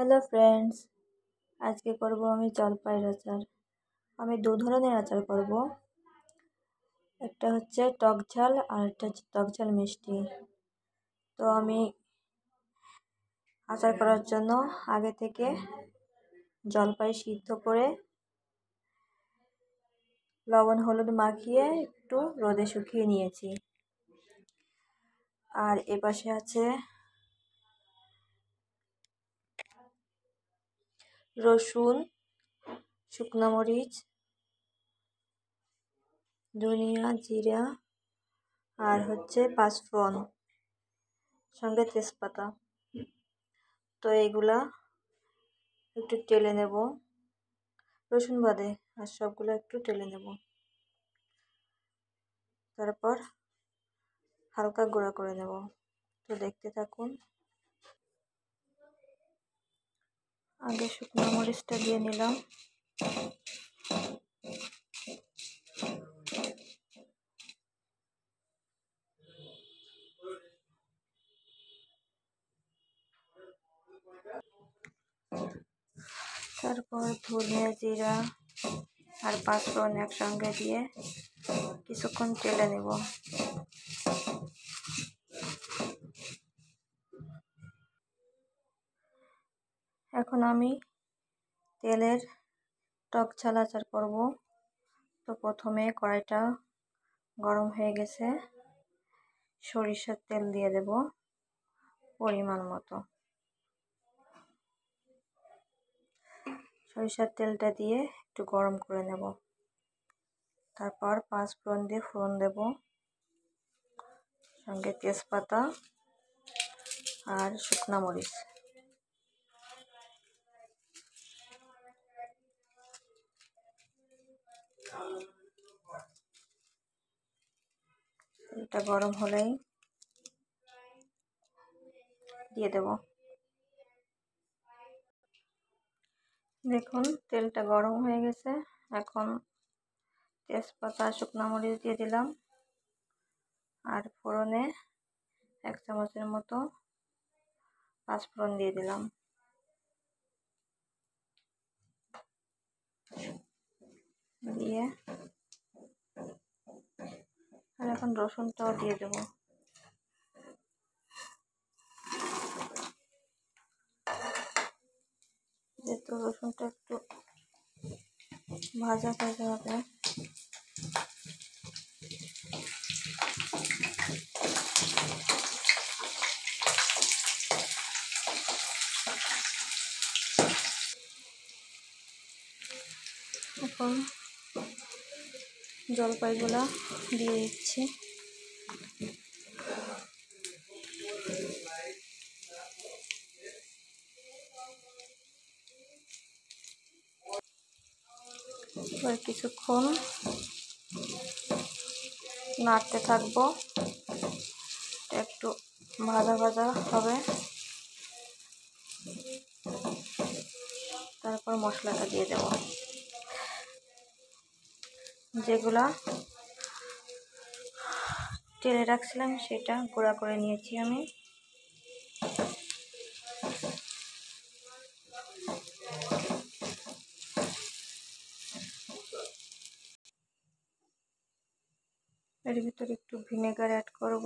Hello friends, আজকে করব আমি জলপাইয়ের আচার। আমি দু ধরনের আচার করব, একটা হচ্ছে টক ঝাল আর একটা হচ্ছে টক ঝাল মিষ্টি। তো আমি আচার করার জন্য আগে থেকে জলপাই সিদ্ধ করে লবণ হলুদ মাখিয়ে একটু রোদে শুকিয়ে নিয়েছি। আর এপাশে আছে রসুন, শুকনো মরিচ, ধনিয়া, জিরা আর হচ্ছে পাঁচফোড়ন, সঙ্গে তেজপাতা। তো এইগুলা একটু টেলে নেব, রসুন বাদে আর সবগুলো একটু টেলে নেব। তারপর হালকা গুঁড়া করে নেব। তো দেখতে থাকুন। আগে শুকনো মরিচটা দিয়ে নিলাম, তারপর ধনিয়া, জিরা আর পাঁচফোড়ন একসঙ্গে দিয়ে কিছুক্ষণ টেলে নেব। এখন আমি তেলের টক ঝাল আচার করব। তো প্রথমে কড়াইটা গরম হয়ে গেছে, সরিষার তেল দিয়ে দেব পরিমাণ মতো। সরিষার তেলটা দিয়ে একটু গরম করে নেব। তারপর পাঁচফোড়ন দিয়ে ফোড়ন দেব, সঙ্গে তেজপাতা আর শুকনো মরিচ। এটা গরম হলেই দিয়ে দেব। দেখুন তেলটা গরম হয়ে গেছে। এখন তেজপাতা শুকনো মরিচ দিয়ে দিলাম, আর ফোড়নে 1 চামচের মতো পাঁচফোড়ন দিয়ে দিলাম। দিয়ে আর এখন রসুনটাও দিয়ে দেব। যেহেতু রসুনটা একটু ভাজা ভাজা হবে, এখন জলপাইগুলা দিয়ে দিচ্ছি। এবার কিছুক্ষণ নাড়তে থাকবো, একটু ভাজা ভাজা হবে। তারপর মশলাটা দিয়ে দেব, যেগুলা টেলে রাখছিলাম সেটা গুঁড়া করে নিয়েছি আমি। এর ভিতরে একটু ভিনেগার অ্যাড করব।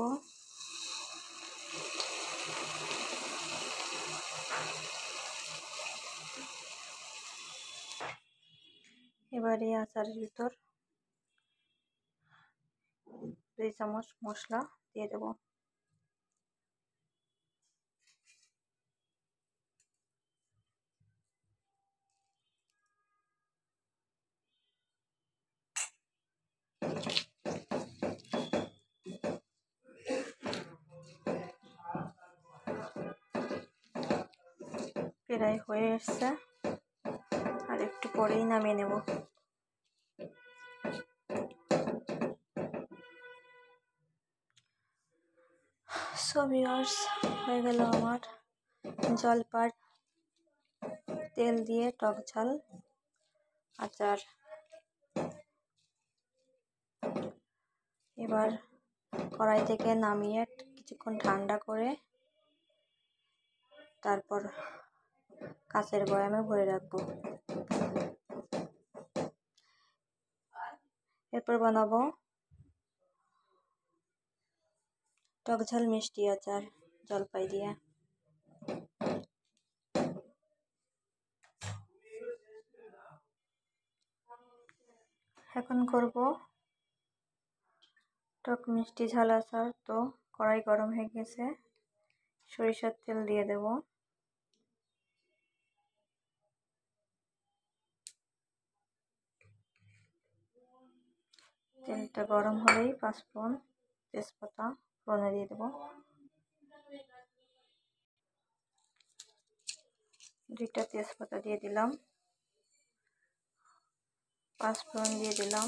এবার এই আচারের ভিতর 2 চামচ মশলা দিয়ে দেব। প্রায় হয়ে এসছে, আর একটু পরেই নামিয়ে নেব। সো ভিউয়ার্স, হয়ে গেল আমার জলপাই তেল দিয়ে টক ঝাল আচার। এবার কড়াই থেকে নামিয়ে কিছুক্ষণ ঠান্ডা করে তারপর কাঁচের বয়ামে ভরে রাখবো। এরপর বানাবো টক ঝাল মিষ্টি আচার জলপাই দিয়ে। এখন করব টক মিষ্টি ঝাল আচার। তো কড়াই গরম হয়ে গেছে, সরিষার তেল দিয়ে দেব। তেলটা গরম হলেই পাঁচফোড়ন, তেজপাতা ফোড়নে দিয়ে দেব। 2টা তেজপাতা দিয়ে দিলাম, পাঁচফোড়ন দিয়ে দিলাম,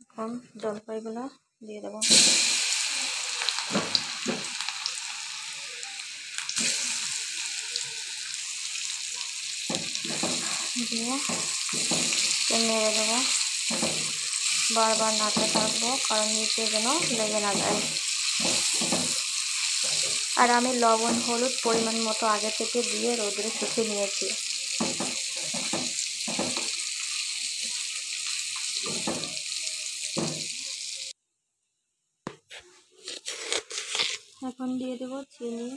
এখন জলপাইগুলো দিয়ে দেব। দিয়ে নেড়ে দেবো, বারবার নাড়তে থাকবো কারণ নিচে যেন লেগে না যায়। আর আমি লবণ হলুদ পরিমাণ মতো আগে থেকে দিয়ে রোদে শুকিয়ে নিয়েছি। এখন দিয়ে দেব চিনি,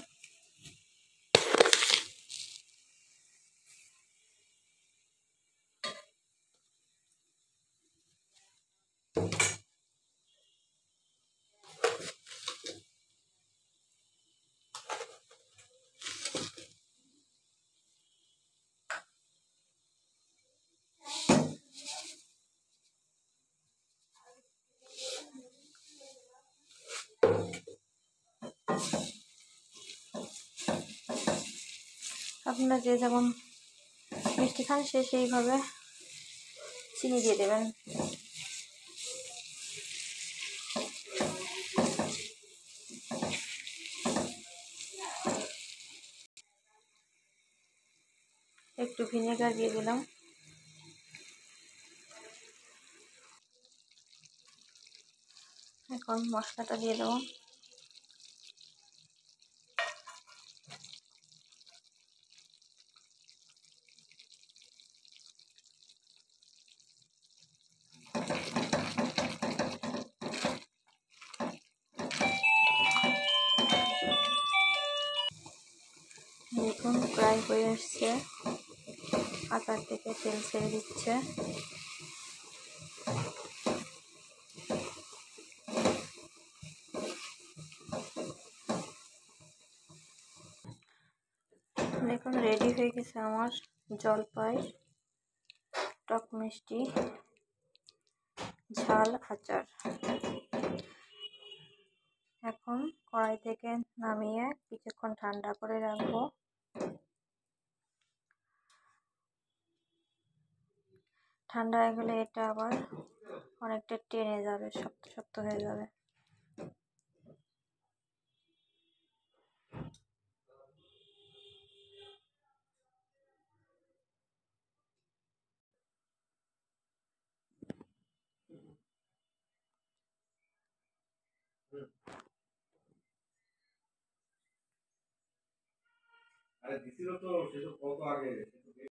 আপনারা যে যেমন মিষ্টি খান সেইভাবে চিনি দিয়ে দেবেন। একটু ভিনেগার দিয়ে দিলাম। এখন মশলাটা দিয়ে দেবো। দেখুন প্রায় হয়ে এসছে, আচার থেকে তেল ছেড়ে দিচ্ছে। দেখুন রেডি হয়ে গেছে আমার জলপাই টক মিষ্টি ঝাল আচার। এখন কড়াই থেকে নামিয়ে কিছুক্ষণ ঠান্ডা করে রাখবো। ঠান্ডা হয়ে গেলে এটা আবার অনেকটা টেনে যাবে, শক্ত শক্ত হয়ে যাবে। আরে দিছিল তো, সে তো কত আগে।